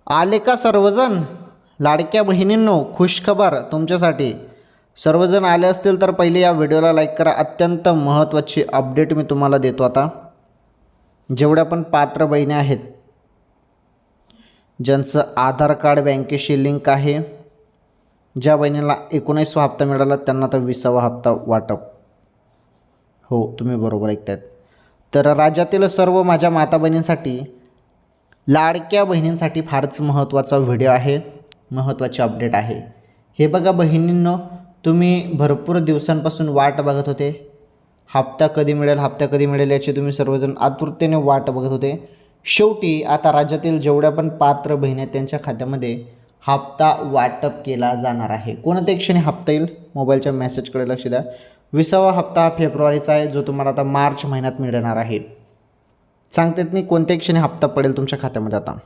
आले का सर्वजण? लाडक्या बहिणींनो, खुशखबर तुमच्यासाठी. सर्वजण आले असतील तर पहिले या व्हिडिओला लाईक करा. अत्यंत महत्त्वाची अपडेट मी तुम्हाला देतो आता. जेवढ्या पण पात्र बहिणी आहेत, ज्यांचं आधार कार्ड बँकेशी लिंक आहे, ज्या बहिणीला 19वा हप्ता मिळाला त्यांना तर 20वा हप्ता वाटप. हो, तुम्ही बरोबर ऐकतायत. तर राज्यातील सर्व माझ्या माता बहिणींसाठी, लाडक्या बहिणींसाठी फारच महत्त्वाचा व्हिडिओ आहे, महत्त्वाची अपडेट आहे. हे बघा बहिणींनो, तुम्ही भरपूर दिवसांपासून वाट बघत होते. हप्ता कधी मिळेल, हप्ता कधी मिळेल याची तुम्ही सर्वजण आतुरतेने वाट बघत होते. शेवटी आता राज्यातील जेवढ्या पण पात्र बहिणी आहेत त्यांच्या खात्यामध्ये हप्ता वाटप केला जाणार आहे. कोणत्या क्षणी हप्ता येईल? मोबाईलच्या मेसेजकडे लक्ष द्या. 20वा हप्ता फेब्रुवारीचा आहे, जो तुम्हाला आता मार्च महिन्यात मिळणार आहे. सांगतात नाही कोणत्या क्षणी हप्ता पडेल तुमच्या खात्यामध्ये आता.